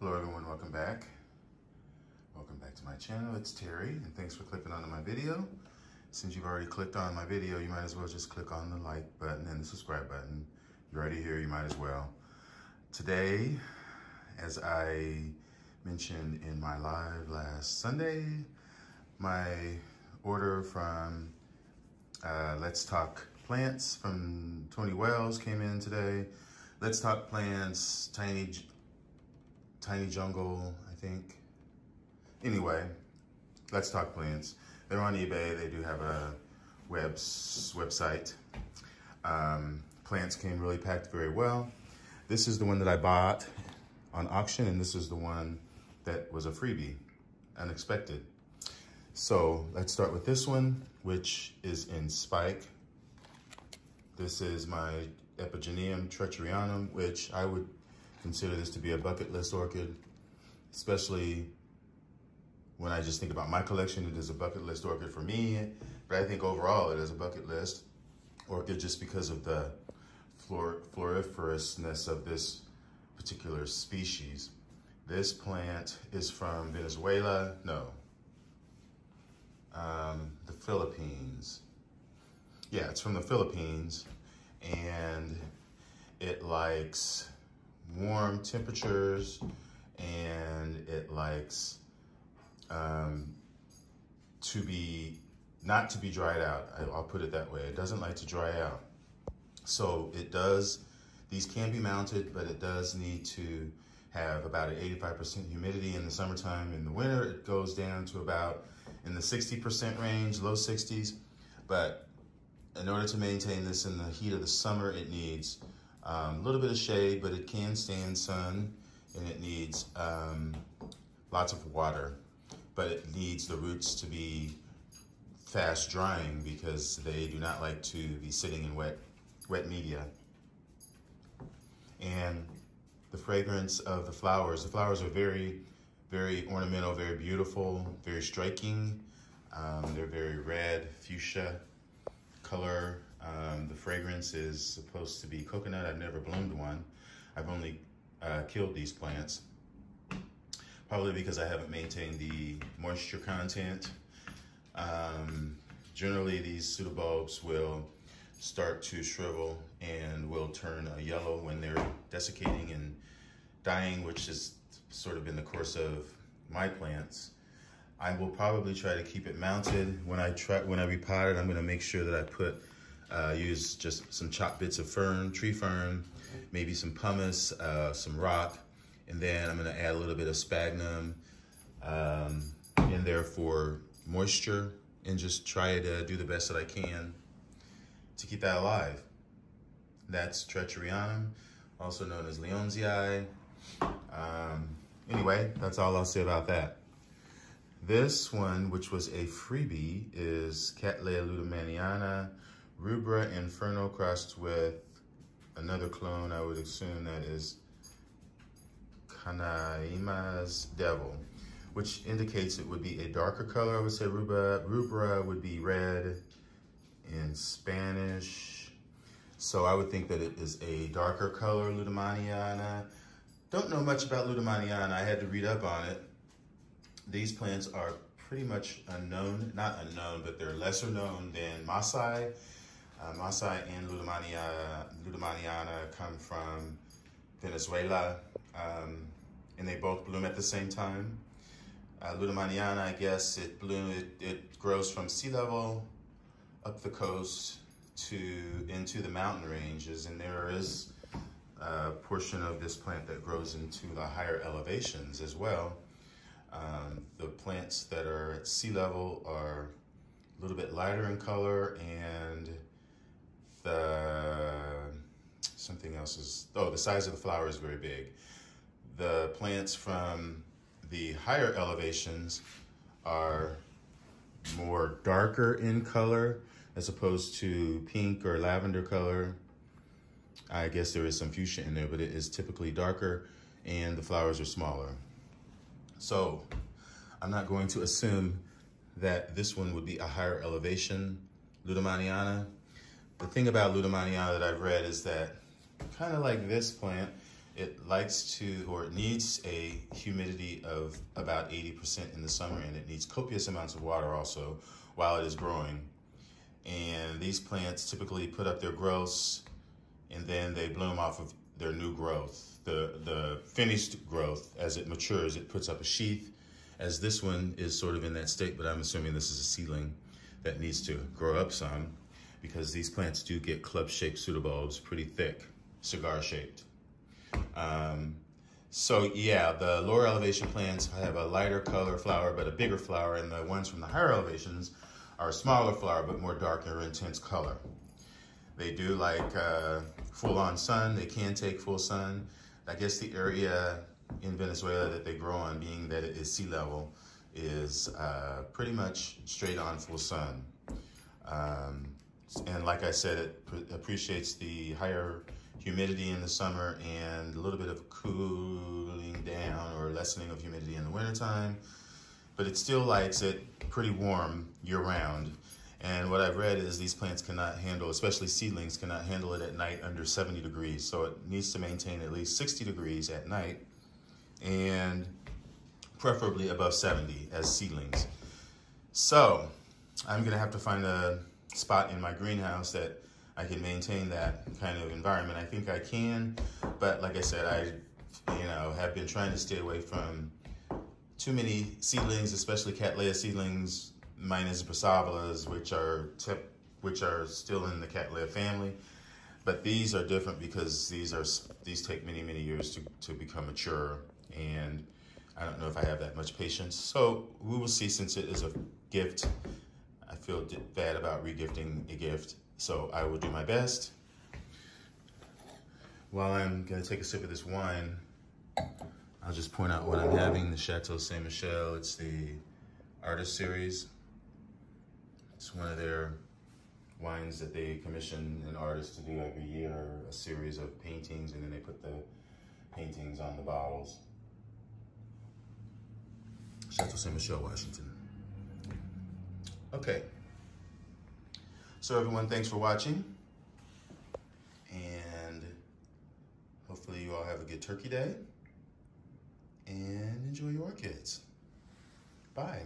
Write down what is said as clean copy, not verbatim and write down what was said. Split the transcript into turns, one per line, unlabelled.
Hello everyone, welcome back. Welcome back to my channel. It's Terry, and thanks for clicking onto my video. Since you've already clicked on my video, you might as well just click on the like button and the subscribe button. You're already here, you might as well. Today, as I mentioned in my live last Sunday, my order from Let's Talk Plants from Tony Wells came in today. Let's Talk Plants, Tiny Jungle, I think. Anyway, Let's Talk Plants. They're on eBay. They do have a website. Plants came really packed very well. This is the one that I bought on auction, and this is the one that was a freebie, unexpected. So let's start with this one, which is in spike. This is my Epigeneum treacheryanum, which I would consider this to be a bucket list orchid, especially when I just think about my collection. It is a bucket list orchid for me, but I think overall it is a bucket list orchid just because of the floriferousness of this particular species. This plant is from Venezuela, the Philippines. Yeah, it's from the Philippines, and it likes warm temperatures, and it likes not to be dried out. I'll put it that way. It doesn't like to dry out. So these can be mounted, but it does need to have about an 85% humidity in the summertime. In the winter, it goes down to about in the 60% range, low 60s. But in order to maintain this in the heat of the summer, it needs a little bit of shade, but it can stand sun, and it needs lots of water, but it needs the roots to be fast drying because they do not like to be sitting in wet media. And the fragrance of the flowers are very, very ornamental, very beautiful, very striking. They're very red, fuchsia color. The fragrance is supposed to be coconut. I've never bloomed one. I've only killed these plants, probably because I haven't maintained the moisture content. Generally, these pseudobulbs will start to shrivel and will turn yellow when they're desiccating and dying, which has sort of been the course of my plants. I will probably try to keep it mounted. When I repot it, I'm going to make sure that I use just some chopped bits of fern, tree fern, maybe some pumice, some rock, and then I'm going to add a little bit of sphagnum in there for moisture, and just try to do the best that I can to keep that alive. That's treacheryanum, also known as leonzii. Anyway, that's all I'll say about that. This one, which was a freebie, is Cattleya ludomaniana, rubra inferno crossed with another clone. I would assume that is Canaima's devil, which indicates it would be a darker color. I would say rubra would be red in Spanish. So I would think that it is a darker color, ludomaniana. Don't know much about ludomaniana. I had to read up on it. These plants are pretty much unknown, not unknown, but they're lesser known than Masai. Masai and ludomaniana come from Venezuela, and they both bloom at the same time. Ludomaniana, I guess, it grows from sea level up the coast into the mountain ranges, and there is a portion of this plant that grows into the higher elevations as well. The plants that are at sea level are a little bit lighter in color, and something else is, the size of the flower is very big. The plants from the higher elevations are more darker in color as opposed to pink or lavender color. I guess there is some fuchsia in there, but it is typically darker, and the flowers are smaller. So I'm not going to assume that this one would be a higher elevation ludomaniana. The thing about ludomaniana that I've read is that, kind of like this plant, It likes to, or it needs a humidity of about 80% in the summer, and it needs copious amounts of water also while it is growing. And these plants typically put up their growths and then they bloom off of their new growth. The finished growth, as it matures, it puts up a sheath, as this one is sort of in that state, but I'm assuming this is a seedling that needs to grow up some, because these plants do get club-shaped pseudobulbs, pretty thick, cigar-shaped. So yeah, the lower elevation plants have a lighter color flower, but a bigger flower, and the ones from the higher elevations are a smaller flower, but more dark or intense color. They do like full-on sun. They can take full sun. I guess the area in Venezuela that they grow on, being that it is sea level, is pretty much straight on full sun. And like I said, it appreciates the higher humidity in the summer and a little bit of cooling down or lessening of humidity in the wintertime, but it still likes it pretty warm year-round. And what I've read is these plants cannot handle, especially seedlings, cannot handle it at night under 70 degrees. So it needs to maintain at least 60 degrees at night and preferably above 70 as seedlings. So I'm gonna have to find a spot in my greenhouse that I can maintain that kind of environment. I think I can, but like I said, I have been trying to stay away from too many seedlings, especially Cattleya seedlings, minus basal, which are still in the Cattleya family. But these are different because these take many, many years to become mature, and I don't know if I have that much patience. So we will see. Since it is a gift, I feel bad about regifting a gift. So I will do my best. While I'm gonna take a sip of this wine, I'll just point out what I'm having, the Chateau Saint Michel. It's the Artist Series. It's one of their wines that they commission an artist to do every year, a series of paintings, and then they put the paintings on the bottles. Chateau Saint Michel, Washington. Okay. So everyone, thanks for watching, and hopefully you all have a good Turkey Day, and enjoy your orchids. Bye.